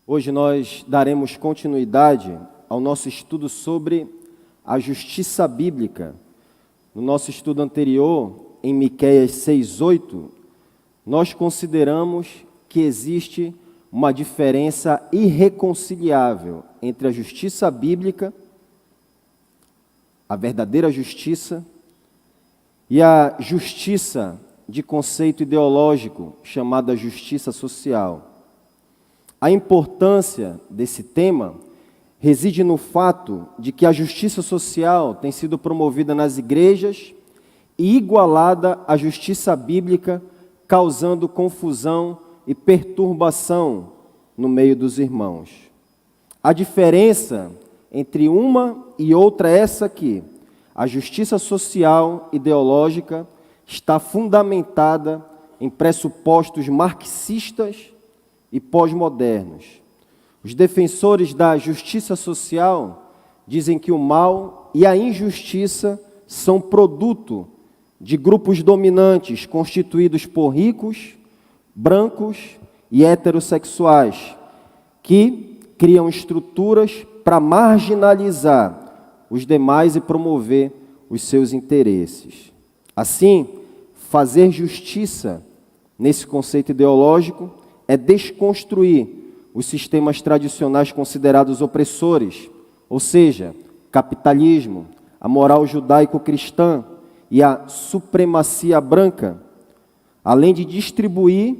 Hoje nós daremos continuidade ao nosso estudo sobre a justiça bíblica. No nosso estudo anterior, em Miqueias 6:8, nós consideramos que existe uma diferença irreconciliável entre a justiça bíblica, a verdadeira justiça, e a justiça de conceito ideológico, chamada justiça social. A importância desse tema reside no fato de que a justiça social tem sido promovida nas igrejas e igualada à justiça bíblica, causando confusão e perturbação no meio dos irmãos. A diferença entre uma e outra é essa aqui: a justiça social ideológica está fundamentada em pressupostos marxistas e pós-modernos. Os defensores da justiça social dizem que o mal e a injustiça são produto de grupos dominantes constituídos por ricos, brancos e heterossexuais, que criam estruturas para marginalizar os demais e promover os seus interesses. Assim, fazer justiça nesse conceito ideológico é desconstruir os sistemas tradicionais considerados opressores, ou seja, capitalismo, a moral judaico-cristã e a supremacia branca, além de distribuir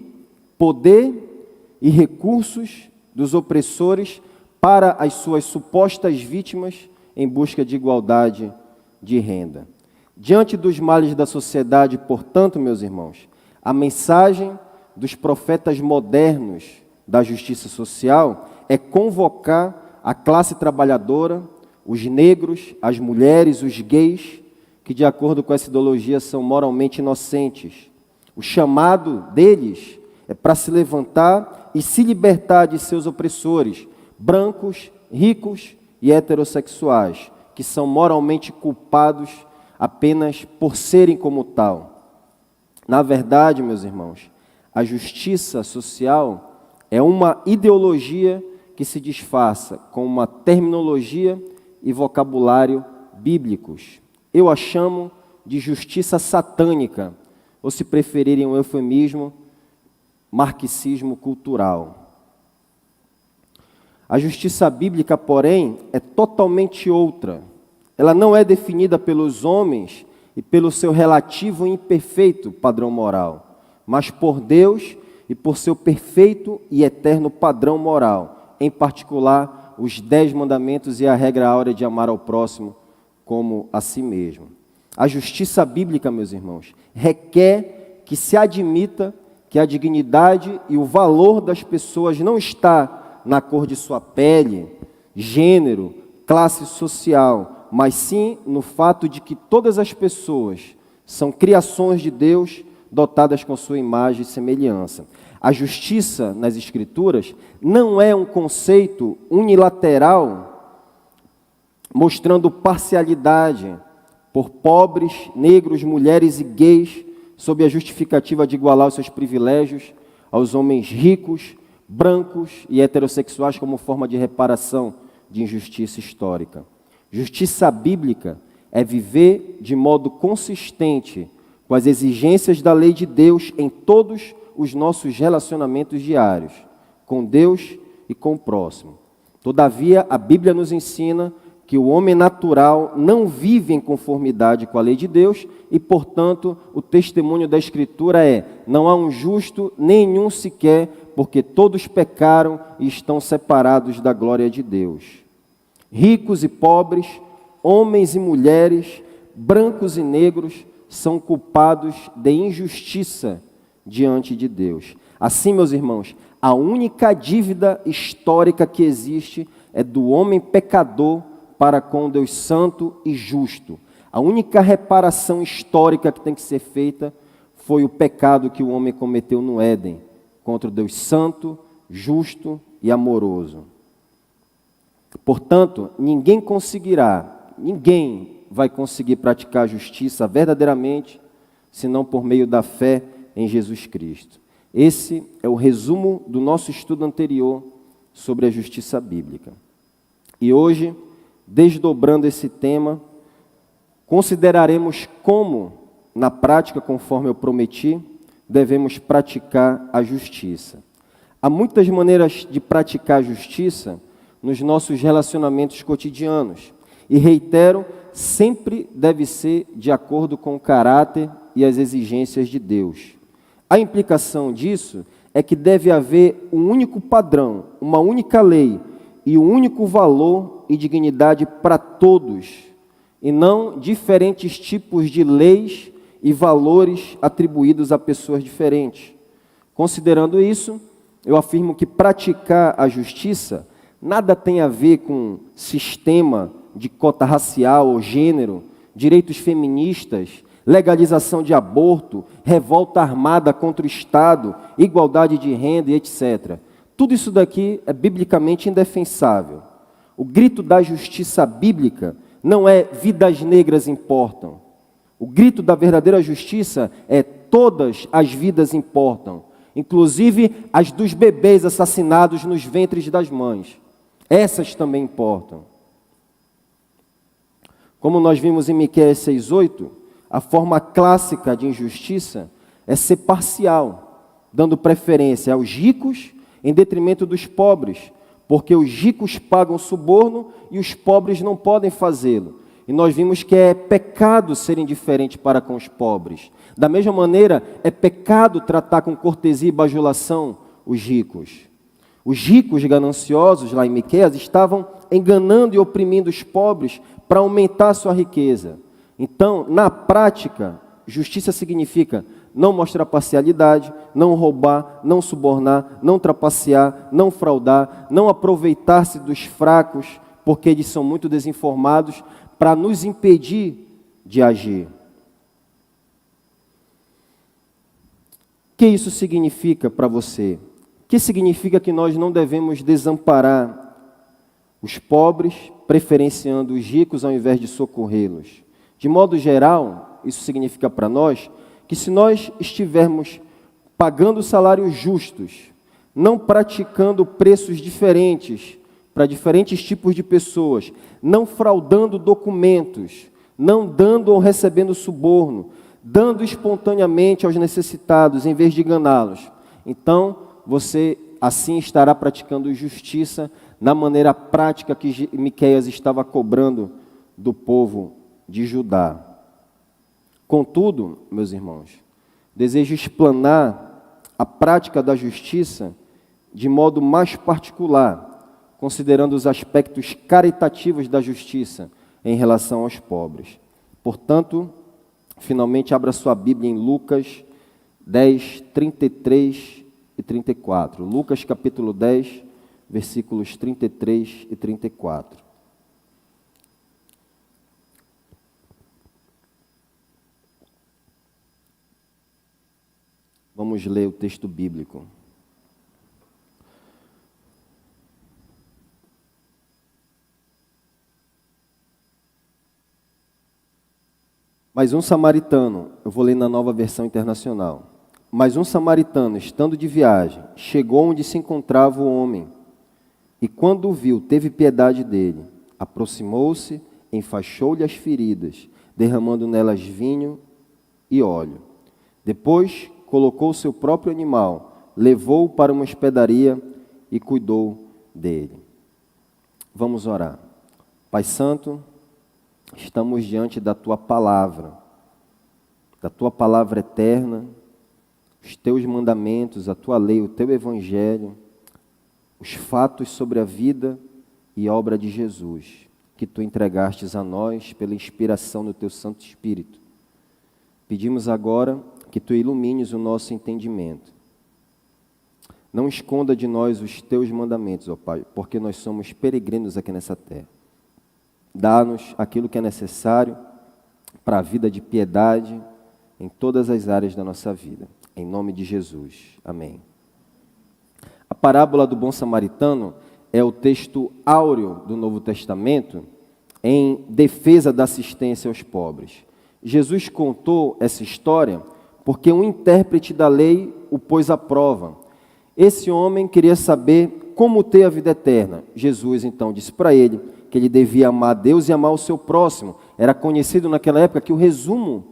poder e recursos dos opressores para as suas supostas vítimas em busca de igualdade de renda. Diante dos males da sociedade, portanto, meus irmãos, a mensagem dos profetas modernos da justiça social é convocar a classe trabalhadora, os negros, as mulheres, os gays, que de acordo com essa ideologia são moralmente inocentes. O chamado deles é para se levantar e se libertar de seus opressores, brancos, ricos e heterossexuais, que são moralmente culpados apenas por serem como tal. Na verdade, meus irmãos, a justiça social é uma ideologia que se disfarça com uma terminologia e vocabulário bíblicos. Eu a chamo de justiça satânica, ou se preferirem um eufemismo, marxismo cultural. A justiça bíblica, porém, é totalmente outra. Ela não é definida pelos homens e pelo seu relativo e imperfeito padrão moral, mas por Deus e por seu perfeito e eterno padrão moral, em particular os 10 mandamentos e a regra áurea de amar ao próximo como a si mesmo. A justiça bíblica, meus irmãos, requer que se admita que a dignidade e o valor das pessoas não está na cor de sua pele, gênero, classe social, mas sim no fato de que todas as pessoas são criações de Deus, dotadas com sua imagem e semelhança. A justiça nas Escrituras não é um conceito unilateral, mostrando parcialidade por pobres, negros, mulheres e gays, sob a justificativa de igualar os seus privilégios aos homens ricos, brancos e heterossexuais como forma de reparação de injustiça histórica. Justiça bíblica é viver de modo consistente com as exigências da lei de Deus em todos os nossos relacionamentos diários, com Deus e com o próximo. Todavia, a Bíblia nos ensina que o homem natural não vive em conformidade com a lei de Deus e, portanto, o testemunho da Escritura é: não há um justo, nenhum sequer, porque todos pecaram e estão separados da glória de Deus. Ricos e pobres, homens e mulheres, brancos e negros, são culpados de injustiça diante de Deus. Assim, meus irmãos, a única dívida histórica que existe é do homem pecador para com Deus santo e justo. A única reparação histórica que tem que ser feita foi o pecado que o homem cometeu no Éden, contra o Deus santo, justo e amoroso. Portanto, ninguém vai conseguir praticar a justiça verdadeiramente, senão por meio da fé em Jesus Cristo. Esse é o resumo do nosso estudo anterior sobre a justiça bíblica. E hoje, desdobrando esse tema, consideraremos como, na prática, conforme eu prometi, devemos praticar a justiça. Há muitas maneiras de praticar a justiça nos nossos relacionamentos cotidianos. E reitero, sempre deve ser de acordo com o caráter e as exigências de Deus. A implicação disso é que deve haver um único padrão, uma única lei e um único valor e dignidade para todos, e não diferentes tipos de leis e valores atribuídos a pessoas diferentes. Considerando isso, eu afirmo que praticar a justiça nada tem a ver com sistema de cota racial ou gênero, direitos feministas, legalização de aborto, revolta armada contra o Estado, igualdade de renda e etc. Tudo isso daqui é biblicamente indefensável. O grito da justiça bíblica não é vidas negras importam. O grito da verdadeira justiça é todas as vidas importam, inclusive as dos bebês assassinados nos ventres das mães. Essas também importam. Como nós vimos em Miqueias 6:8, a forma clássica de injustiça é ser parcial, dando preferência aos ricos em detrimento dos pobres, porque os ricos pagam suborno e os pobres não podem fazê-lo. E nós vimos que é pecado ser indiferente para com os pobres. Da mesma maneira, é pecado tratar com cortesia e bajulação os ricos. Os ricos gananciosos, lá em Miqueias, estavam enganando e oprimindo os pobres para aumentar sua riqueza. Então, na prática, justiça significa não mostrar parcialidade, não roubar, não subornar, não trapacear, não fraudar, não aproveitar-se dos fracos, porque eles são muito desinformados, para nos impedir de agir. O que isso significa para você? Que significa que nós não devemos desamparar os pobres, preferenciando os ricos ao invés de socorrê-los. De modo geral, isso significa para nós que se nós estivermos pagando salários justos, não praticando preços diferentes para diferentes tipos de pessoas, não fraudando documentos, não dando ou recebendo suborno, dando espontaneamente aos necessitados em vez de enganá-los, então você assim estará praticando justiça na maneira prática que Miqueias estava cobrando do povo de Judá. Contudo, meus irmãos, desejo explanar a prática da justiça de modo mais particular, considerando os aspectos caritativos da justiça em relação aos pobres. Portanto, finalmente abra sua Bíblia em Lucas 10, 33 e 34. Lucas capítulo 10, versículos 33 e 34. Vamos ler o texto bíblico. Mas um samaritano, eu vou ler na Nova Versão Internacional. Mas um samaritano, estando de viagem, chegou onde se encontrava o homem, e quando o viu, teve piedade dele. Aproximou-se, enfaixou-lhe as feridas, derramando nelas vinho e óleo. Depois, colocou o seu próprio animal, levou-o para uma hospedaria e cuidou dele. Vamos orar. Pai Santo, estamos diante da Tua palavra eterna, os Teus mandamentos, a Tua lei, o Teu evangelho, os fatos sobre a vida e obra de Jesus, que Tu entregastes a nós pela inspiração do Teu Santo Espírito. Pedimos agora que Tu ilumines o nosso entendimento. Não esconda de nós os Teus mandamentos, ó Pai, porque nós somos peregrinos aqui nessa terra. Dá-nos aquilo que é necessário para a vida de piedade em todas as áreas da nossa vida. Em nome de Jesus. Amém. A parábola do bom samaritano é o texto áureo do Novo Testamento em defesa da assistência aos pobres. Jesus contou essa história porque um intérprete da lei o pôs à prova. Esse homem queria saber como ter a vida eterna. Jesus, então, disse para ele que ele devia amar a Deus e amar o seu próximo. Era conhecido naquela época que o resumo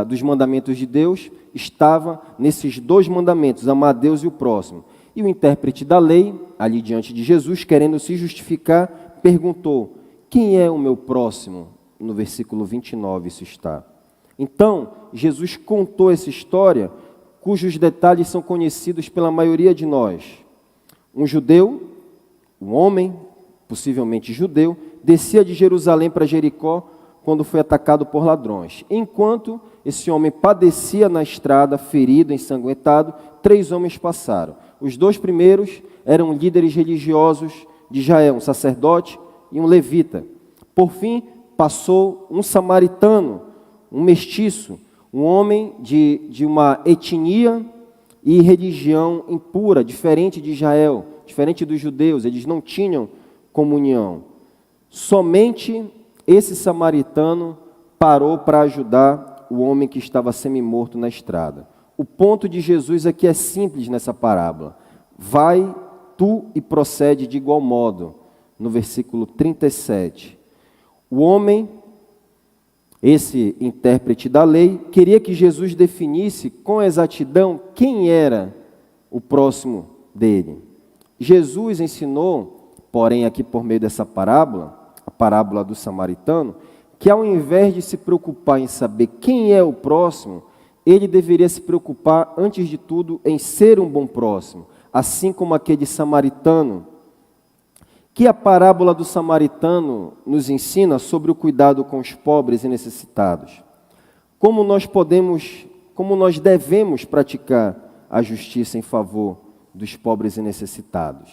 dos mandamentos de Deus estava nesses dois mandamentos, amar a Deus e o próximo. E o intérprete da lei, ali diante de Jesus, querendo se justificar, perguntou: quem é o meu próximo? No versículo 29 isso está. Então, Jesus contou essa história, cujos detalhes são conhecidos pela maioria de nós. Um judeu, um homem, possivelmente judeu, descia de Jerusalém para Jericó quando foi atacado por ladrões. Enquanto esse homem padecia na estrada, ferido, ensanguentado, 3 homens passaram. Os 2 primeiros eram líderes religiosos de Israel, um sacerdote e um levita. Por fim, passou um samaritano, um mestiço, um homem de uma etnia e religião impura, diferente de Israel, diferente dos judeus. Eles não tinham comunhão. Somente esse samaritano parou para ajudar o homem que estava semi-morto na estrada. O ponto de Jesus aqui é simples nessa parábola. Vai tu e procede de igual modo, no versículo 37. O homem, esse intérprete da lei, queria que Jesus definisse com exatidão quem era o próximo dele. Jesus ensinou, porém aqui por meio dessa parábola, a parábola do samaritano, que ao invés de se preocupar em saber quem é o próximo, ele deveria se preocupar, antes de tudo, em ser um bom próximo, assim como aquele samaritano, que a parábola do samaritano nos ensina sobre o cuidado com os pobres e necessitados. Como nós devemos praticar a justiça em favor dos pobres e necessitados.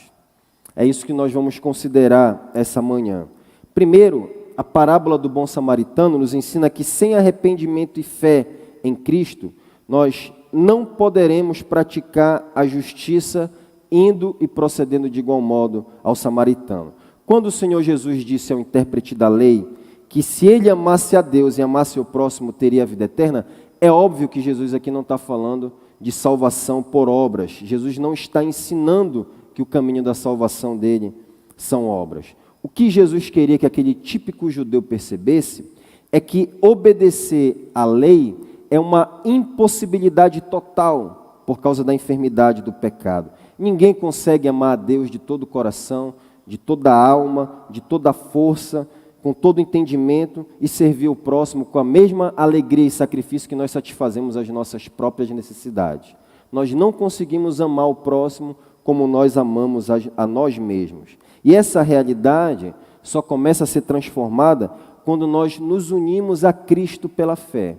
É isso que nós vamos considerar essa manhã. Primeiro, a parábola do bom samaritano nos ensina que sem arrependimento e fé em Cristo, nós não poderemos praticar a justiça indo e procedendo de igual modo ao samaritano. Quando o Senhor Jesus disse ao intérprete da lei que se ele amasse a Deus e amasse o próximo teria a vida eterna, é óbvio que Jesus aqui não está falando de salvação por obras. Jesus não está ensinando que o caminho da salvação dele são obras. O que Jesus queria que aquele típico judeu percebesse é que obedecer à lei é uma impossibilidade total por causa da enfermidade do pecado. Ninguém consegue amar a Deus de todo o coração, de toda a alma, de toda a força, com todo o entendimento e servir o próximo com a mesma alegria e sacrifício que nós satisfazemos as nossas próprias necessidades. Nós não conseguimos amar o próximo como nós amamos a nós mesmos. E essa realidade só começa a ser transformada quando nós nos unimos a Cristo pela fé,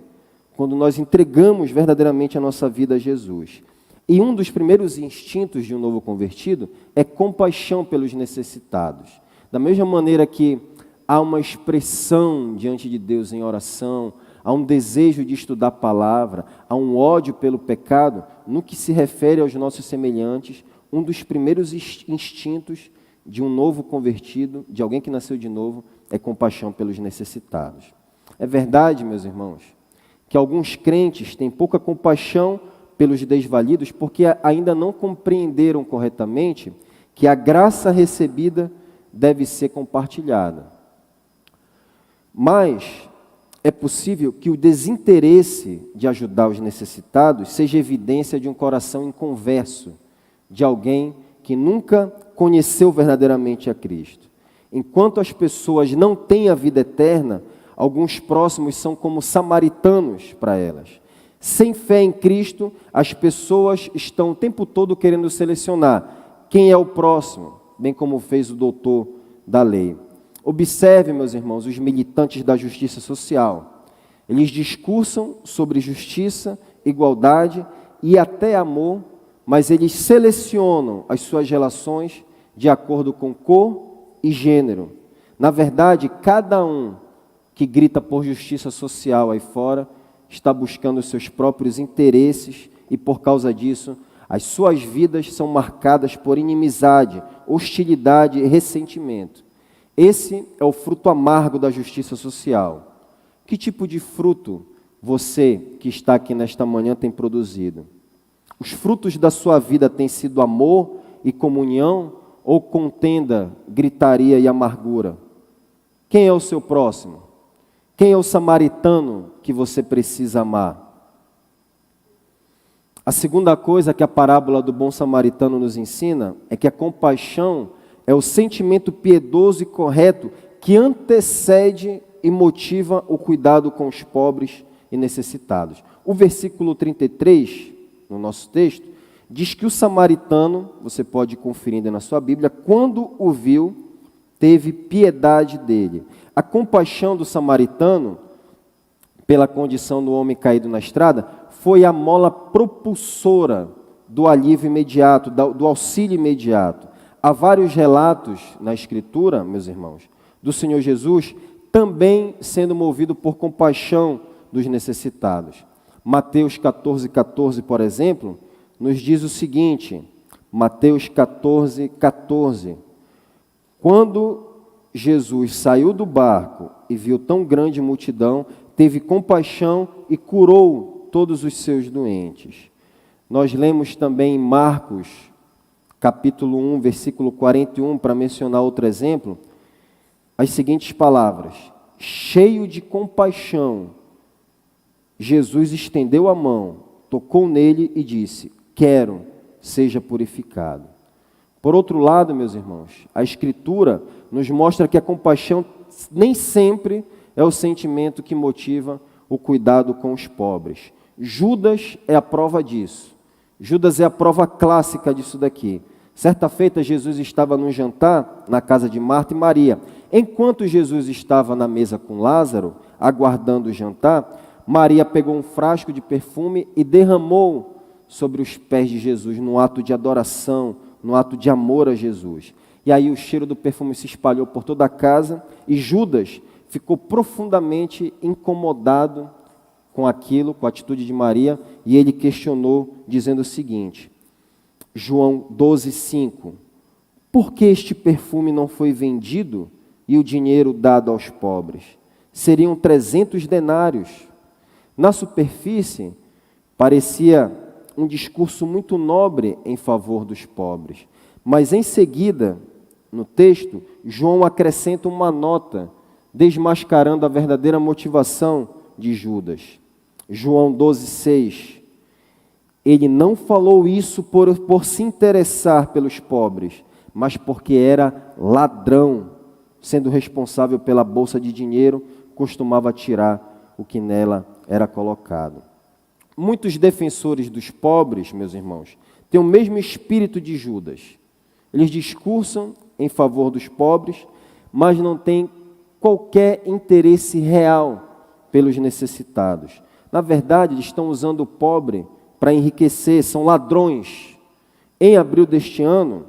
quando nós entregamos verdadeiramente a nossa vida a Jesus. E um dos primeiros instintos de um novo convertido é compaixão pelos necessitados. Da mesma maneira que há uma expressão diante de Deus em oração, há um desejo de estudar a palavra, há um ódio pelo pecado, no que se refere aos nossos semelhantes, um dos primeiros instintos de um novo convertido, de alguém que nasceu de novo, é compaixão pelos necessitados. É verdade, meus irmãos, que alguns crentes têm pouca compaixão pelos desvalidos porque ainda não compreenderam corretamente que a graça recebida deve ser compartilhada. Mas é possível que o desinteresse de ajudar os necessitados seja evidência de um coração inconverso, de alguém que nunca conheceu verdadeiramente a Cristo. Enquanto as pessoas não têm a vida eterna, alguns próximos são como samaritanos para elas. Sem fé em Cristo, as pessoas estão o tempo todo querendo selecionar quem é o próximo, bem como fez o doutor da lei. Observe, meus irmãos, os militantes da justiça social. Eles discursam sobre justiça, igualdade e até amor, mas eles selecionam as suas relações de acordo com cor e gênero. Na verdade, cada um que grita por justiça social aí fora está buscando os seus próprios interesses e, por causa disso, as suas vidas são marcadas por inimizade, hostilidade e ressentimento. Esse é o fruto amargo da justiça social. Que tipo de fruto você que está aqui nesta manhã tem produzido? Os frutos da sua vida têm sido amor e comunhão ou contenda, gritaria e amargura? Quem é o seu próximo? Quem é o samaritano que você precisa amar? A segunda coisa que a parábola do bom samaritano nos ensina é que a compaixão é o sentimento piedoso e correto que antecede e motiva o cuidado com os pobres e necessitados. O versículo 33, no nosso texto, diz que o samaritano, você pode conferir na sua Bíblia, quando o viu, teve piedade dele. A compaixão do samaritano, pela condição do homem caído na estrada, foi a mola propulsora do alívio imediato, do auxílio imediato. Há vários relatos na Escritura, meus irmãos, do Senhor Jesus também sendo movido por compaixão dos necessitados. Mateus 14, por exemplo, nos diz o seguinte, Mateus 14. Quando Jesus saiu do barco e viu tão grande multidão, teve compaixão e curou todos os seus doentes. Nós lemos também em Marcos, capítulo 1, versículo 41, para mencionar outro exemplo, as seguintes palavras: cheio de compaixão, Jesus estendeu a mão, tocou nele e disse: quero, seja purificado. Por outro lado, meus irmãos, a Escritura nos mostra que a compaixão nem sempre é o sentimento que motiva o cuidado com os pobres. Judas é a prova disso. Judas é a prova clássica disso daqui. Certa feita, Jesus estava num jantar na casa de Marta e Maria. Enquanto Jesus estava na mesa com Lázaro, aguardando o jantar, Maria pegou um frasco de perfume e derramou sobre os pés de Jesus, num ato de adoração, num ato de amor a Jesus. E aí o cheiro do perfume se espalhou por toda a casa e Judas ficou profundamente incomodado com aquilo, com a atitude de Maria, e ele questionou, dizendo o seguinte, João 12:5, por que este perfume não foi vendido e o dinheiro dado aos pobres? Seriam 300 denários. Na superfície, parecia um discurso muito nobre em favor dos pobres. Mas em seguida, no texto, João acrescenta uma nota, desmascarando a verdadeira motivação de Judas. João 12:6. Ele não falou isso por se interessar pelos pobres, mas porque era ladrão, sendo responsável pela bolsa de dinheiro, costumava tirar o que nela era colocado. Muitos defensores dos pobres, meus irmãos, têm o mesmo espírito de Judas. Eles discursam em favor dos pobres, mas não têm qualquer interesse real pelos necessitados. Na verdade, eles estão usando o pobre para enriquecer, são ladrões. Em abril deste ano,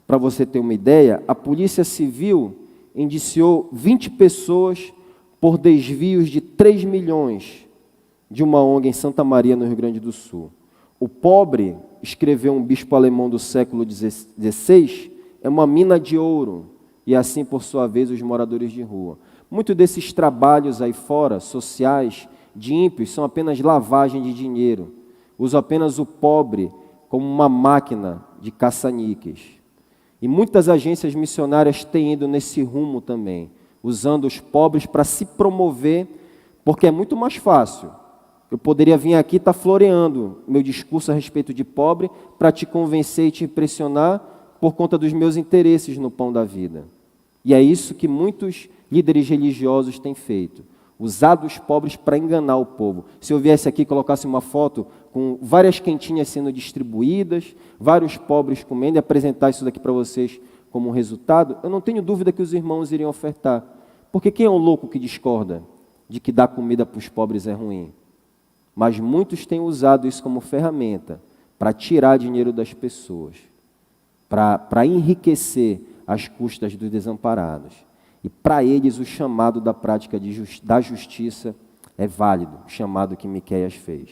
para você ter uma ideia, a Polícia Civil indiciou 20 pessoas por desvios de 3 milhões de uma ONG em Santa Maria, no Rio Grande do Sul. O pobre, escreveu um bispo alemão do século XVI, é uma mina de ouro, e assim, por sua vez, os moradores de rua. Muitos desses trabalhos aí fora, sociais, de ímpios, são apenas lavagem de dinheiro. Usam apenas o pobre como uma máquina de caça-níqueis. E muitas agências missionárias têm ido nesse rumo também, usando os pobres para se promover, porque é muito mais fácil. Eu poderia vir aqui e estar floreando meu discurso a respeito de pobre para te convencer e te impressionar por conta dos meus interesses no pão da vida. E é isso que muitos líderes religiosos têm feito. Usado os pobres para enganar o povo. Se eu viesse aqui e colocasse uma foto com várias quentinhas sendo distribuídas, vários pobres comendo e apresentar isso daqui para vocês como um resultado, eu não tenho dúvida que os irmãos iriam ofertar. Porque quem é o louco que discorda de que dar comida para os pobres é ruim? Mas muitos têm usado isso como ferramenta para tirar dinheiro das pessoas, para enriquecer às custas dos desamparados. E para eles o chamado da prática da justiça é válido, o chamado que Miqueias fez.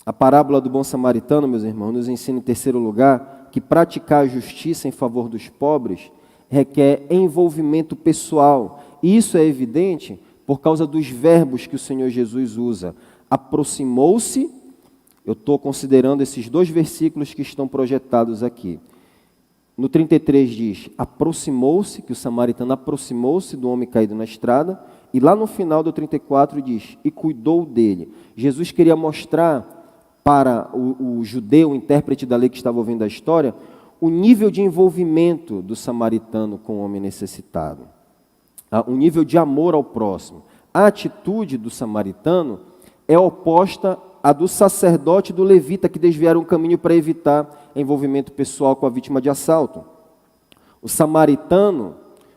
A parábola do bom samaritano, meus irmãos, nos ensina em terceiro lugar que praticar a justiça em favor dos pobres requer envolvimento pessoal, E isso é evidente por causa dos verbos que o Senhor Jesus usa. Aproximou-se, eu estou considerando esses 2 versículos que estão projetados aqui. No 33 diz, aproximou-se, que o samaritano aproximou-se do homem caído na estrada, e lá no final do 34 diz, e cuidou dele. Jesus queria mostrar para o judeu, o intérprete da lei que estava ouvindo a história, o nível de envolvimento do samaritano com o homem necessitado, o nível de amor ao próximo. A atitude do samaritano é oposta à do sacerdote e do levita, que desviaram o caminho para evitar envolvimento pessoal com a vítima de assalto. O samaritano,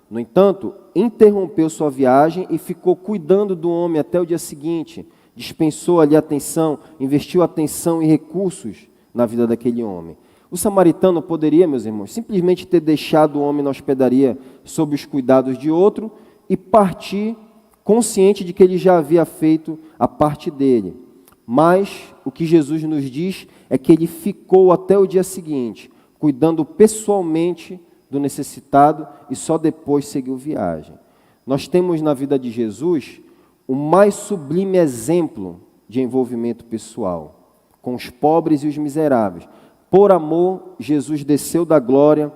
no entanto, interrompeu sua viagem e ficou cuidando do homem até o dia seguinte, dispensou ali atenção, investiu atenção e recursos na vida daquele homem. O samaritano poderia, meus irmãos, simplesmente ter deixado o homem na hospedaria sob os cuidados de outro e partir consciente de que ele já havia feito a parte dele. Mas o que Jesus nos diz é que ele ficou até o dia seguinte, cuidando pessoalmente do necessitado e só depois seguiu viagem. Nós temos na vida de Jesus o mais sublime exemplo de envolvimento pessoal com os pobres e os miseráveis. Por amor, Jesus desceu da glória,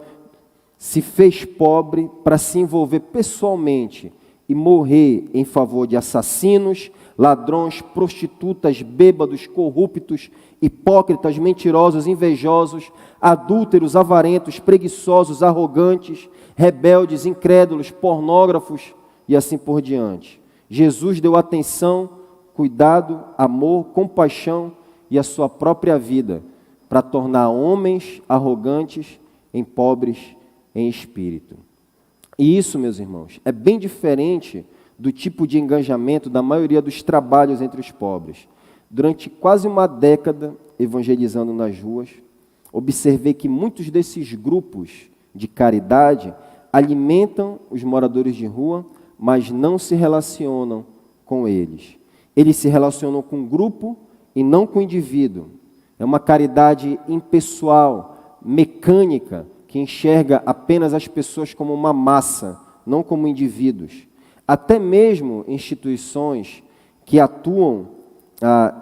se fez pobre para se envolver pessoalmente e morrer em favor de assassinos, ladrões, prostitutas, bêbados, corruptos, hipócritas, mentirosos, invejosos, adúlteros, avarentos, preguiçosos, arrogantes, rebeldes, incrédulos, pornógrafos e assim por diante. Jesus deu atenção, cuidado, amor, compaixão e a sua própria vida para tornar homens arrogantes em pobres em espírito. E isso, meus irmãos, é bem diferente do tipo de engajamento da maioria dos trabalhos entre os pobres. Durante quase uma década, evangelizando nas ruas, observei que muitos desses grupos de caridade alimentam os moradores de rua, mas não se relacionam com eles. Eles se relacionam com o grupo e não com o indivíduo. É uma caridade impessoal, mecânica, que enxerga apenas as pessoas como uma massa, não como indivíduos. Até mesmo instituições que atuam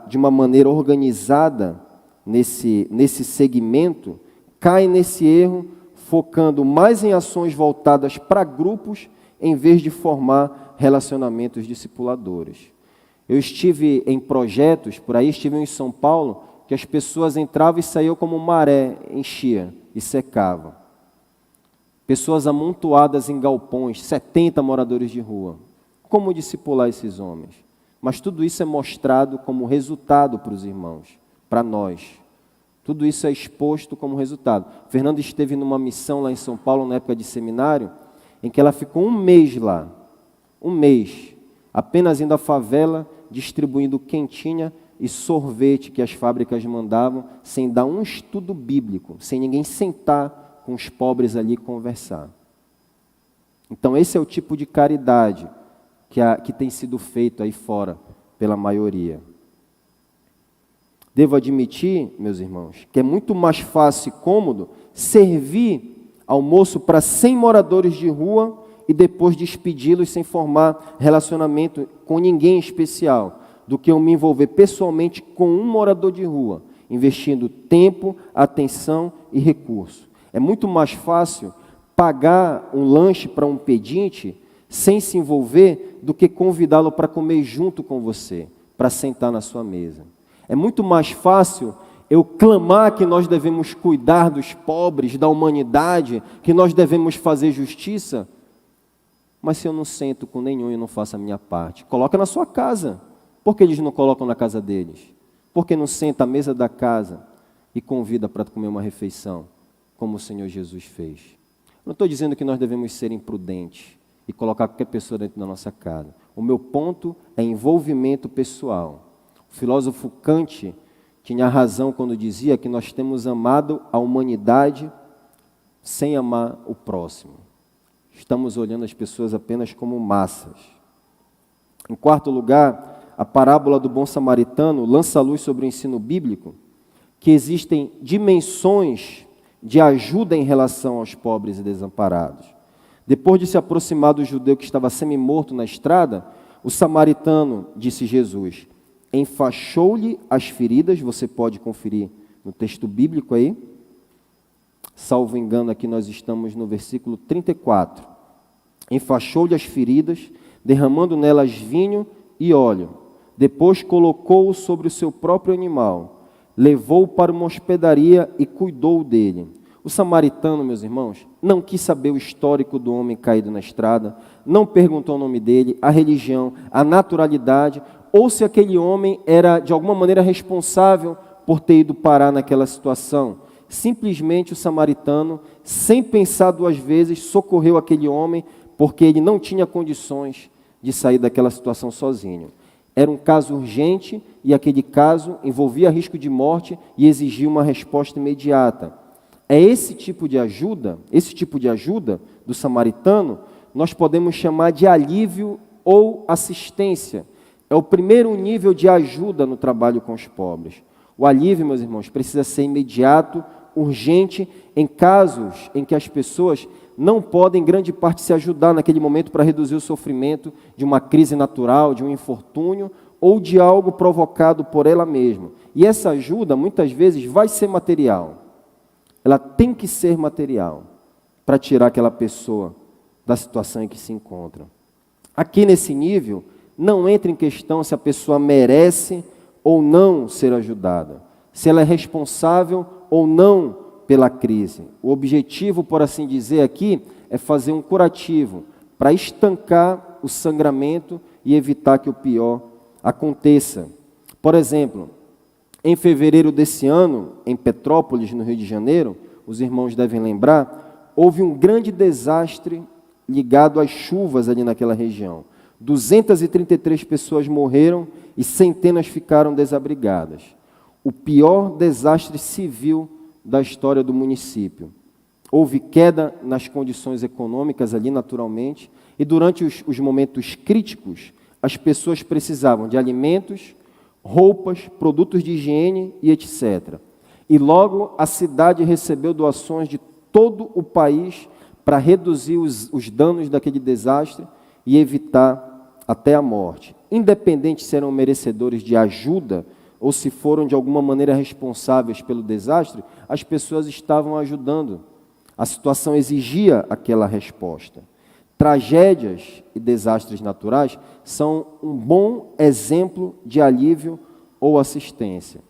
de uma maneira organizada nesse segmento, caem nesse erro, focando mais em ações voltadas para grupos, em vez de formar relacionamentos discipuladores. Eu estive em projetos, por aí estive em São Paulo, que as pessoas entravam e saíam como maré, enchia e secava. Pessoas amontoadas em galpões, 70 moradores de rua. Como discipular esses homens? Mas tudo isso é mostrado como resultado para os irmãos, para nós. Tudo isso é exposto como resultado. Fernanda esteve numa missão lá em São Paulo, na época de seminário, em que ela ficou um mês lá, apenas indo à favela, distribuindo quentinha e sorvete que as fábricas mandavam, sem dar um estudo bíblico, sem ninguém sentar com os pobres ali e conversar. Então esse é o tipo de caridade que tem sido feito aí fora pela maioria. Devo admitir, meus irmãos, que é muito mais fácil e cômodo servir almoço para 100 moradores de rua e depois despedi-los sem formar relacionamento com ninguém especial, do que eu me envolver pessoalmente com um morador de rua, investindo tempo, atenção e recurso. É muito mais fácil pagar um lanche para um pedinte sem se envolver do que convidá-lo para comer junto com você, para sentar na sua mesa. É muito mais fácil eu clamar que nós devemos cuidar dos pobres, da humanidade, que nós devemos fazer justiça, mas se eu não sento com nenhum e não faço a minha parte, coloca na sua casa. Por que eles não colocam na casa deles? Por que não senta à mesa da casa e convida para comer uma refeição, como o Senhor Jesus fez? Não estou dizendo que nós devemos ser imprudentes e colocar qualquer pessoa dentro da nossa casa. O meu ponto é envolvimento pessoal. O filósofo Kant tinha razão quando dizia que nós temos amado a humanidade sem amar o próximo. Estamos olhando as pessoas apenas como massas. Em quarto lugar, a parábola do bom samaritano lança luz sobre o ensino bíblico, que existem dimensões de ajuda em relação aos pobres e desamparados. Depois de se aproximar do judeu que estava semi-morto na estrada, o samaritano, disse Jesus, enfaixou-lhe as feridas, você pode conferir no texto bíblico aí, salvo engano aqui nós estamos no versículo 34, enfaixou-lhe as feridas, derramando nelas vinho e óleo, depois colocou-o sobre o seu próprio animal, levou-o para uma hospedaria e cuidou dele. O samaritano, meus irmãos, não quis saber o histórico do homem caído na estrada, não perguntou o nome dele, a religião, a naturalidade, ou se aquele homem era de alguma maneira responsável por ter ido parar naquela situação. Simplesmente o samaritano, sem pensar duas vezes, socorreu aquele homem, porque ele não tinha condições de sair daquela situação sozinho. Era um caso urgente e aquele caso envolvia risco de morte e exigia uma resposta imediata. É esse tipo de ajuda do samaritano, nós podemos chamar de alívio ou assistência. É o primeiro nível de ajuda no trabalho com os pobres. O alívio, meus irmãos, precisa ser imediato, urgente, em casos em que as pessoas não podem, em grande parte, se ajudar naquele momento para reduzir o sofrimento de uma crise natural, de um infortúnio ou de algo provocado por ela mesma. E essa ajuda, muitas vezes, vai ser material. Ela tem que ser material para tirar aquela pessoa da situação em que se encontra. Aqui nesse nível, não entra em questão se a pessoa merece ou não ser ajudada, se ela é responsável ou não pela crise. O objetivo, por assim dizer, aqui é fazer um curativo para estancar o sangramento e evitar que o pior aconteça. Por exemplo, em fevereiro desse ano, em Petrópolis, no Rio de Janeiro, os irmãos devem lembrar, houve um grande desastre ligado às chuvas ali naquela região. 233 pessoas morreram e centenas ficaram desabrigadas. O pior desastre civil da história do município. Houve queda nas condições econômicas ali, naturalmente, e durante os momentos críticos, as pessoas precisavam de alimentos, roupas, produtos de higiene e etc. E logo a cidade recebeu doações de todo o país para reduzir os danos daquele desastre e evitar até a morte. Independente se eram merecedores de ajuda ou se foram de alguma maneira responsáveis pelo desastre, as pessoas estavam ajudando. A situação exigia aquela resposta. Tragédias e desastres naturais são um bom exemplo de alívio ou assistência.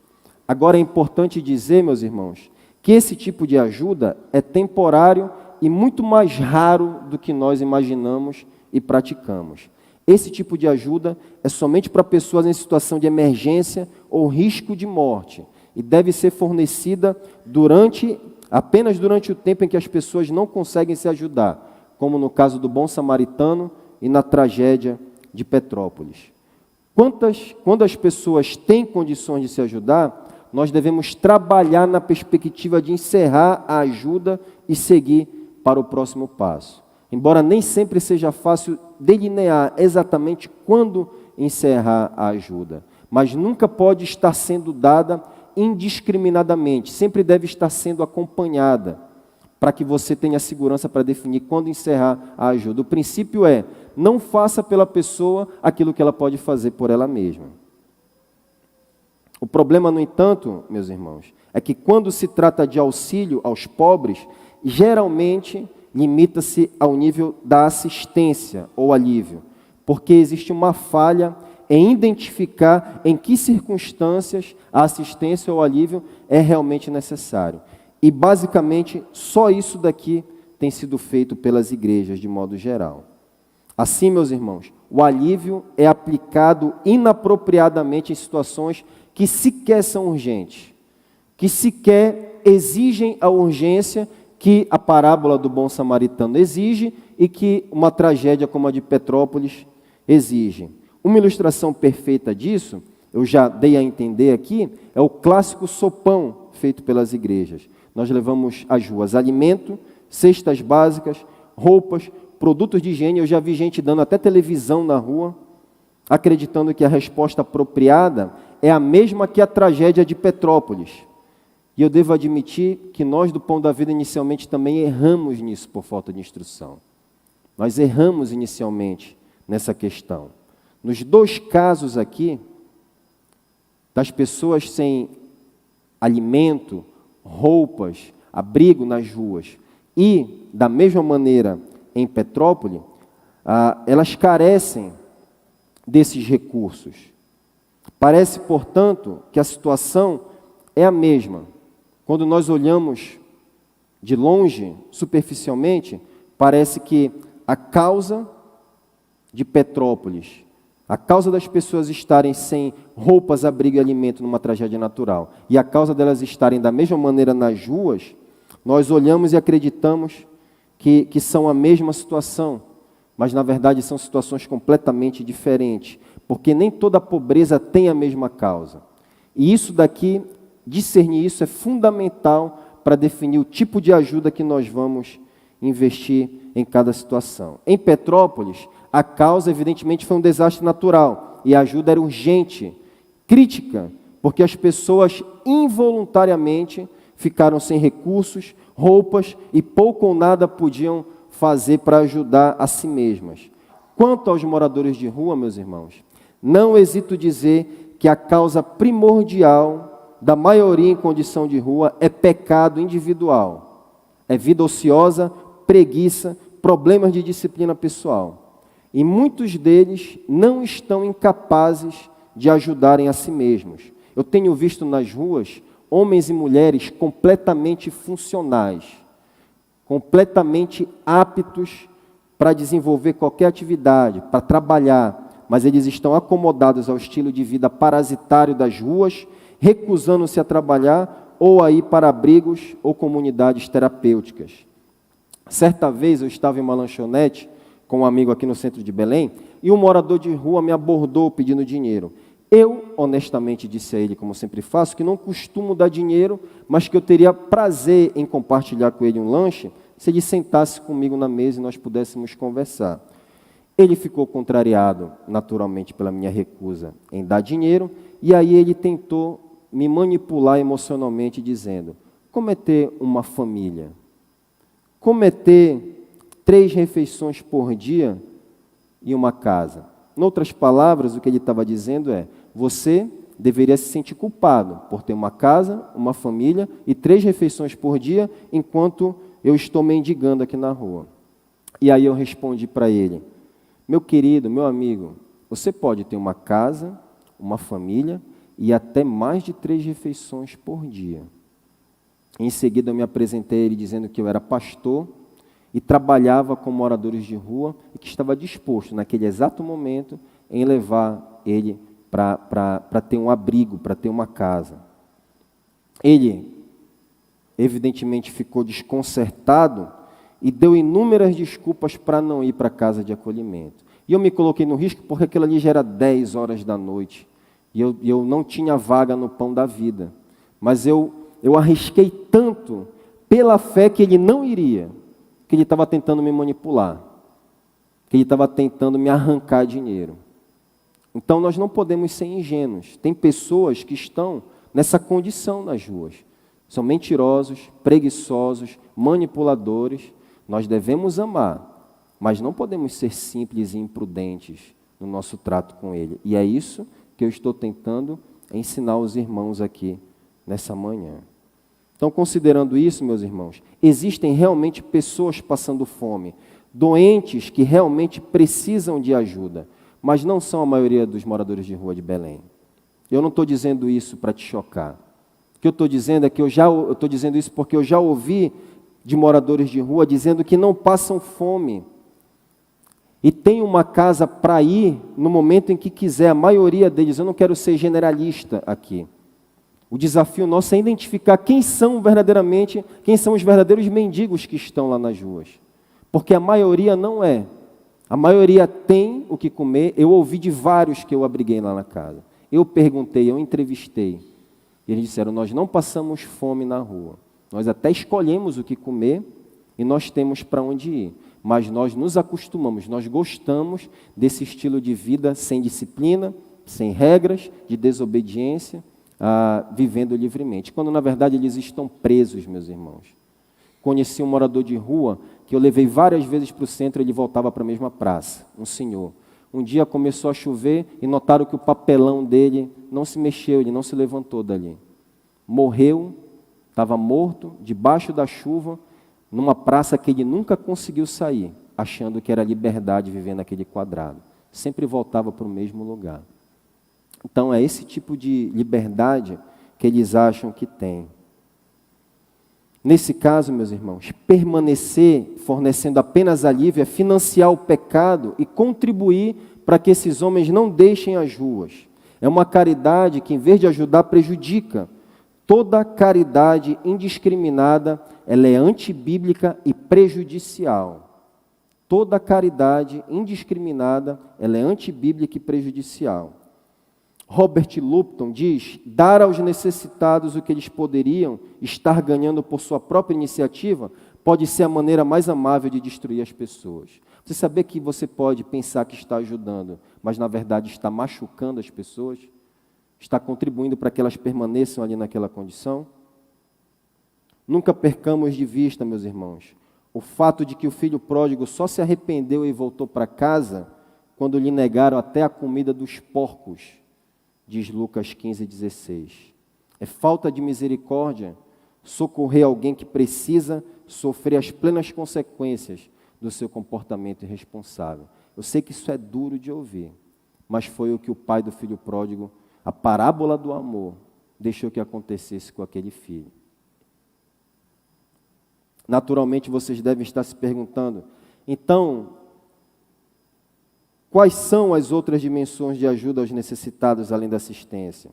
Agora é importante dizer, meus irmãos, que esse tipo de ajuda é temporário e muito mais raro do que nós imaginamos e praticamos. Esse tipo de ajuda é somente para pessoas em situação de emergência ou risco de morte e deve ser fornecida apenas durante o tempo em que as pessoas não conseguem se ajudar, como no caso do bom samaritano e na tragédia de Petrópolis. Quando as pessoas têm condições de se ajudar, nós devemos trabalhar na perspectiva de encerrar a ajuda e seguir para o próximo passo. Embora nem sempre seja fácil delinear exatamente quando encerrar a ajuda, mas nunca pode estar sendo dada indiscriminadamente, sempre deve estar sendo acompanhada, para que você tenha segurança para definir quando encerrar a ajuda. O princípio é, não faça pela pessoa aquilo que ela pode fazer por ela mesma. O problema, no entanto, meus irmãos, é que quando se trata de auxílio aos pobres, geralmente limita-se ao nível da assistência ou alívio, porque existe uma falha em identificar em que circunstâncias a assistência ou alívio é realmente necessário. E, basicamente, só isso daqui tem sido feito pelas igrejas, de modo geral. Assim, meus irmãos, o alívio é aplicado inapropriadamente em situações que sequer são urgentes, que sequer exigem a urgência que a parábola do bom samaritano exige e que uma tragédia como a de Petrópolis exige. Uma ilustração perfeita disso, eu já dei a entender aqui, é o clássico sopão feito pelas igrejas. Nós levamos às ruas alimento, cestas básicas, roupas, produtos de higiene. Eu já vi gente dando até televisão na rua, acreditando que a resposta apropriada é a mesma que a tragédia de Petrópolis. E eu devo admitir que nós do Pão da Vida inicialmente também erramos nisso por falta de instrução. Nós erramos inicialmente nessa questão. Nos dois casos aqui, das pessoas sem alimento, roupas, abrigo nas ruas, e, da mesma maneira, em Petrópolis, elas carecem desses recursos. Parece, portanto, que a situação é a mesma. Quando nós olhamos de longe, superficialmente, parece que a causa de Petrópolis, a causa das pessoas estarem sem roupas, abrigo e alimento numa tragédia natural, e a causa delas estarem da mesma maneira nas ruas, nós olhamos e acreditamos que são a mesma situação, mas na verdade são situações completamente diferentes, porque nem toda pobreza tem a mesma causa. E isso daqui, discernir isso é fundamental para definir o tipo de ajuda que nós vamos investir em cada situação. Em Petrópolis, a causa evidentemente foi um desastre natural, e a ajuda era urgente, crítica, porque as pessoas involuntariamente ficaram sem recursos, roupas e pouco ou nada podiam fazer para ajudar a si mesmas. Quanto aos moradores de rua, meus irmãos, não hesito dizer que a causa primordial da maioria em condição de rua é pecado individual, é vida ociosa, preguiça, problemas de disciplina pessoal. E muitos deles não estão incapazes de ajudarem a si mesmos. Eu tenho visto nas ruas homens e mulheres completamente funcionais, completamente aptos para desenvolver qualquer atividade, para trabalhar, mas eles estão acomodados ao estilo de vida parasitário das ruas, recusando-se a trabalhar ou a ir para abrigos ou comunidades terapêuticas. Certa vez eu estava em uma lanchonete com um amigo aqui no centro de Belém e um morador de rua me abordou pedindo dinheiro. Eu, honestamente, disse a ele, como sempre faço, que não costumo dar dinheiro, mas que eu teria prazer em compartilhar com ele um lanche se ele sentasse comigo na mesa e nós pudéssemos conversar. Ele ficou contrariado, naturalmente, pela minha recusa em dar dinheiro, e aí ele tentou me manipular emocionalmente, dizendo: como é ter uma família? Como é ter 3 refeições por dia e uma casa? Em outras palavras, o que ele estava dizendo é: você deveria se sentir culpado por ter uma casa, uma família e 3 refeições por dia, enquanto eu estou mendigando aqui na rua. E aí eu respondi para ele: meu querido, meu amigo, você pode ter uma casa, uma família e até mais de 3 refeições por dia. Em seguida eu me apresentei a ele dizendo que eu era pastor e trabalhava com moradores de rua e que estava disposto, naquele exato momento, em levar ele para ter um abrigo, para ter uma casa. Ele, evidentemente, ficou desconcertado e deu inúmeras desculpas para não ir para a casa de acolhimento. E eu me coloquei no risco porque aquilo ali já era 10 horas da noite e eu não tinha vaga no pão da vida. Mas eu arrisquei tanto pela fé que ele não iria, que ele estava tentando me manipular, que ele estava tentando me arrancar dinheiro. Então, nós não podemos ser ingênuos. Tem pessoas que estão nessa condição nas ruas. São mentirosos, preguiçosos, manipuladores. Nós devemos amar, mas não podemos ser simples e imprudentes no nosso trato com ele. E é isso que eu estou tentando ensinar os irmãos aqui nessa manhã. Então, considerando isso, meus irmãos, existem realmente pessoas passando fome, doentes que realmente precisam de ajuda, mas não são a maioria dos moradores de rua de Belém. Eu não estou dizendo isso para te chocar. O que eu estou dizendo é que eu estou dizendo isso porque eu já ouvi de moradores de rua dizendo que não passam fome e tem uma casa para ir no momento em que quiser. A maioria deles, eu não quero ser generalista aqui. O desafio nosso é identificar quem são os verdadeiros mendigos que estão lá nas ruas. Porque a maioria não é. A maioria tem o que comer. Eu ouvi de vários que eu abriguei lá na casa. Eu perguntei, eu entrevistei. E eles disseram: nós não passamos fome na rua. Nós até escolhemos o que comer e nós temos para onde ir. Mas nós nos acostumamos, nós gostamos desse estilo de vida sem disciplina, sem regras, de desobediência, vivendo livremente. Quando, na verdade, eles estão presos, meus irmãos. Conheci um morador de rua que eu levei várias vezes para o centro e ele voltava para a mesma praça, um senhor. Um dia começou a chover e notaram que o papelão dele não se mexeu, ele não se levantou dali. Morreu, estava morto, debaixo da chuva, numa praça que ele nunca conseguiu sair, achando que era liberdade viver naquele quadrado. Sempre voltava para o mesmo lugar. Então é esse tipo de liberdade que eles acham que tem. Nesse caso, meus irmãos, permanecer fornecendo apenas alívio é financiar o pecado e contribuir para que esses homens não deixem as ruas. É uma caridade que, em vez de ajudar, prejudica. Toda caridade indiscriminada, ela é antibíblica e prejudicial. Toda caridade indiscriminada, ela é antibíblica e prejudicial. Robert Lupton diz: dar aos necessitados o que eles poderiam estar ganhando por sua própria iniciativa pode ser a maneira mais amável de destruir as pessoas. Você saber que você pode pensar que está ajudando, mas na verdade está machucando as pessoas? Está contribuindo para que elas permaneçam ali naquela condição? Nunca percamos de vista, meus irmãos, o fato de que o filho pródigo só se arrependeu e voltou para casa quando lhe negaram até a comida dos porcos, diz Lucas 15:16. É falta de misericórdia socorrer alguém que precisa sofrer as plenas consequências do seu comportamento irresponsável. Eu sei que isso é duro de ouvir, mas foi o que o pai do filho pródigo, a parábola do amor, deixou que acontecesse com aquele filho. Naturalmente, vocês devem estar se perguntando, então, quais são as outras dimensões de ajuda aos necessitados, além da assistência?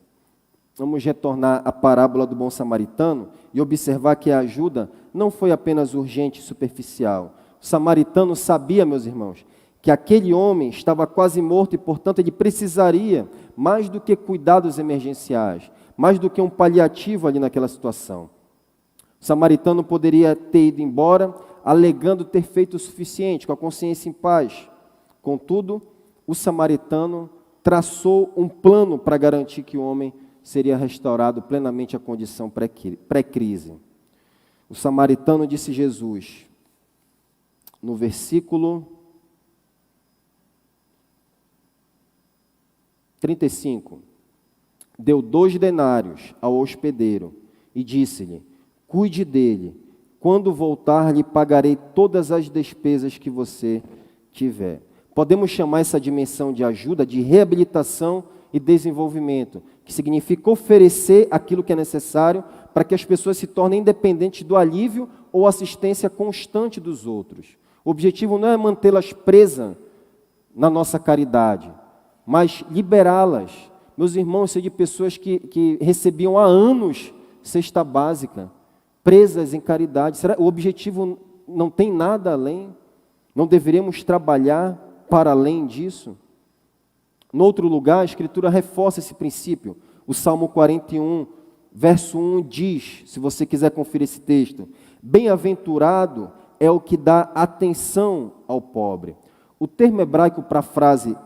Vamos retornar à parábola do bom samaritano e observar que a ajuda não foi apenas urgente e superficial. O samaritano sabia, meus irmãos, que aquele homem estava quase morto e, portanto, ele precisaria mais do que cuidados emergenciais, mais do que um paliativo ali naquela situação. O samaritano poderia ter ido embora alegando ter feito o suficiente, com a consciência em paz. Contudo, o samaritano traçou um plano para garantir que o homem seria restaurado plenamente à condição pré-crise. O samaritano disse Jesus, no versículo 35, deu 2 denários ao hospedeiro e disse-lhe: cuide dele, quando voltar lhe pagarei todas as despesas que você tiver. Podemos chamar essa dimensão de ajuda de reabilitação e desenvolvimento, que significa oferecer aquilo que é necessário para que as pessoas se tornem independentes do alívio ou assistência constante dos outros. O objetivo não é mantê-las presas na nossa caridade, mas liberá-las. Meus irmãos, sei de pessoas que recebiam há anos cesta básica, presas em caridade. Será o objetivo não tem nada além? Não deveríamos trabalhar para além disso? No outro lugar, a Escritura reforça esse princípio. O Salmo 41, verso 1 diz, se você quiser conferir esse texto: bem-aventurado é o que dá atenção ao pobre. O termo hebraico para a frase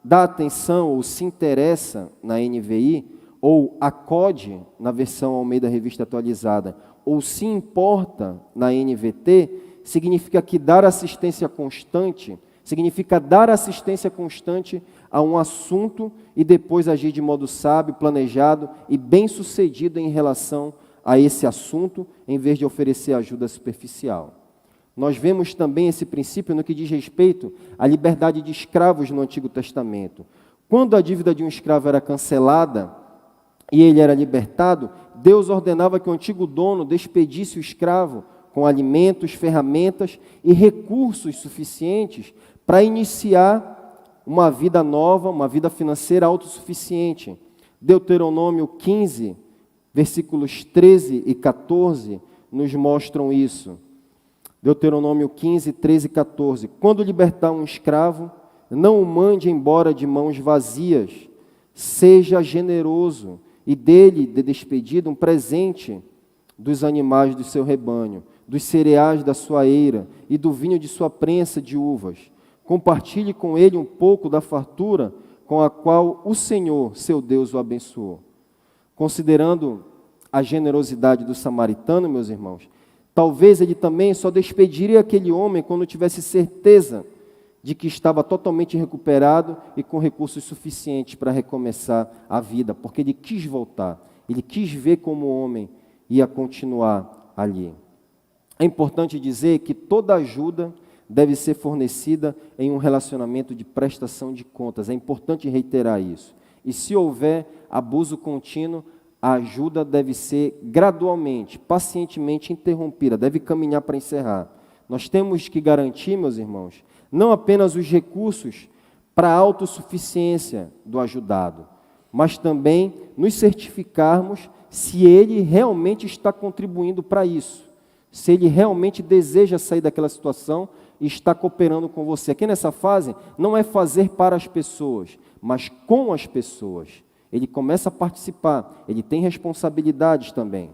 dá atenção ou se interessa na NVI, ou acode na versão Almeida Revista Atualizada, ou se importa na NVT, significa que dar assistência constante, significa dar assistência constante a um assunto e depois agir de modo sábio, planejado e bem-sucedido em relação a esse assunto, em vez de oferecer ajuda superficial. Nós vemos também esse princípio no que diz respeito à liberdade de escravos no Antigo Testamento. Quando a dívida de um escravo era cancelada e ele era libertado, Deus ordenava que o antigo dono despedisse o escravo com alimentos, ferramentas e recursos suficientes para iniciar uma vida nova, uma vida financeira autossuficiente. Deuteronômio 15, versículos 13 e 14, nos mostram isso. Deuteronômio 15, 13 e 14. Quando libertar um escravo, não o mande embora de mãos vazias. Seja generoso e dele, de despedida, um presente dos animais do seu rebanho, dos cereais da sua eira e do vinho de sua prensa de uvas. Compartilhe com ele um pouco da fartura com a qual o Senhor, seu Deus, o abençoou. Considerando a generosidade do samaritano, meus irmãos, Talvez ele também só despediria aquele homem quando tivesse certeza de que estava totalmente recuperado e com recursos suficientes para recomeçar a vida, porque ele quis voltar, ele quis ver como o homem ia continuar ali. É importante dizer que toda ajuda deve ser fornecida em um relacionamento de prestação de contas. É importante reiterar isso. E se houver abuso contínuo, a ajuda deve ser gradualmente, pacientemente interrompida, deve caminhar para encerrar. Nós temos que garantir, meus irmãos, não apenas os recursos para a autossuficiência do ajudado, mas também nos certificarmos se ele realmente está contribuindo para isso, se ele realmente deseja sair daquela situação e está cooperando com você. Aqui nessa fase, não é fazer para as pessoas, mas com as pessoas. Ele começa a participar, ele tem responsabilidades também.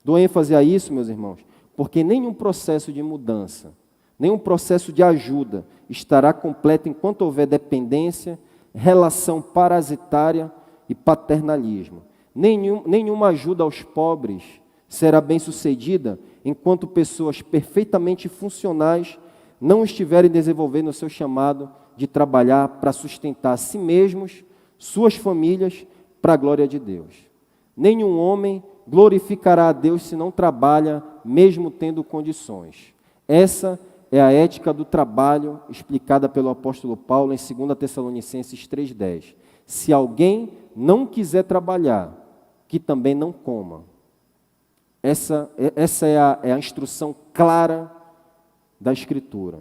Dou ênfase a isso, meus irmãos, porque nenhum processo de mudança, nenhum processo de ajuda estará completo enquanto houver dependência, relação parasitária e paternalismo. Nenhuma ajuda aos pobres será bem-sucedida enquanto pessoas perfeitamente funcionais não estiverem desenvolvendo o seu chamado de trabalhar para sustentar a si mesmos, suas famílias, para a glória de Deus. Nenhum homem glorificará a Deus se não trabalha, mesmo tendo condições. Essa é a ética do trabalho explicada pelo apóstolo Paulo em 2 Tessalonicenses 3,10. Se alguém não quiser trabalhar, que também não coma. Essa é a instrução clara da Escritura.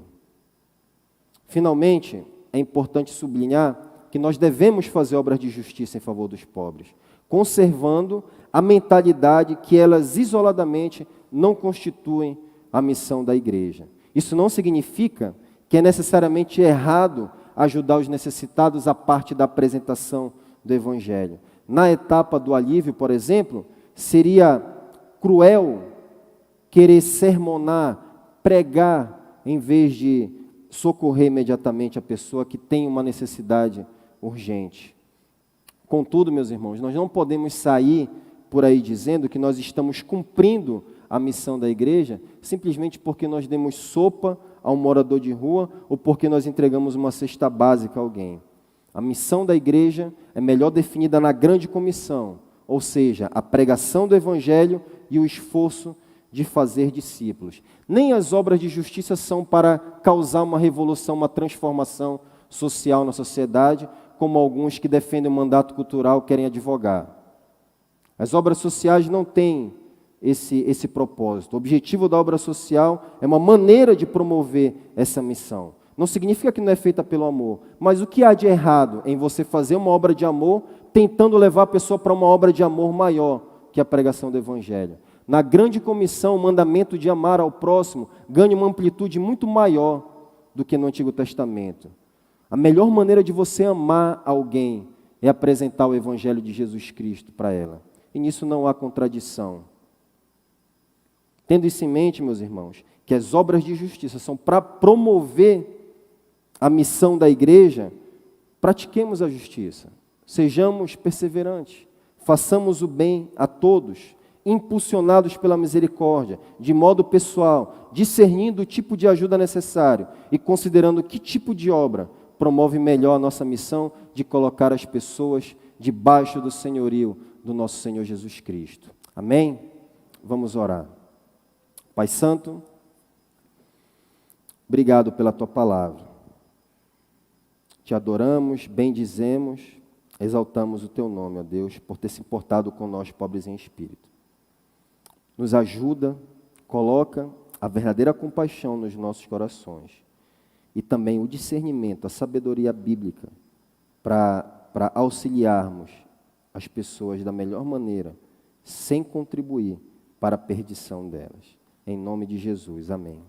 Finalmente, é importante sublinhar que nós devemos fazer obras de justiça em favor dos pobres, conservando a mentalidade que elas isoladamente não constituem a missão da igreja. Isso não significa que é necessariamente errado ajudar os necessitados à parte da apresentação do Evangelho. Na etapa do alívio, por exemplo, seria cruel querer sermonar, pregar, em vez de socorrer imediatamente a pessoa que tem uma necessidade urgente. Contudo, meus irmãos, nós não podemos sair por aí dizendo que nós estamos cumprindo a missão da igreja simplesmente porque nós demos sopa a um morador de rua ou porque nós entregamos uma cesta básica a alguém. A missão da igreja é melhor definida na grande comissão, ou seja, a pregação do evangelho e o esforço de fazer discípulos. Nem as obras de justiça são para causar uma revolução, uma transformação social na sociedade, como alguns que defendem o mandato cultural querem advogar. As obras sociais não têm esse propósito. O objetivo da obra social é uma maneira de promover essa missão. Não significa que não é feita pelo amor, mas o que há de errado em você fazer uma obra de amor tentando levar a pessoa para uma obra de amor maior que a pregação do Evangelho? Na grande comissão, o mandamento de amar ao próximo ganha uma amplitude muito maior do que no Antigo Testamento. A melhor maneira de você amar alguém é apresentar o Evangelho de Jesus Cristo para ela. E nisso não há contradição. Tendo isso em mente, meus irmãos, que as obras de justiça são para promover a missão da igreja, pratiquemos a justiça, sejamos perseverantes, façamos o bem a todos, impulsionados pela misericórdia, de modo pessoal, discernindo o tipo de ajuda necessário e considerando que tipo de obra promove melhor a nossa missão de colocar as pessoas debaixo do senhorio do nosso Senhor Jesus Cristo. Amém? Vamos orar. Pai Santo, obrigado pela Tua palavra. Te adoramos, bendizemos, exaltamos o Teu nome, ó Deus, por ter se importado com nós, pobres em espírito. Nos ajuda, coloca a verdadeira compaixão nos nossos corações e também o discernimento, a sabedoria bíblica para auxiliarmos as pessoas da melhor maneira, sem contribuir para a perdição delas. Em nome de Jesus, amém.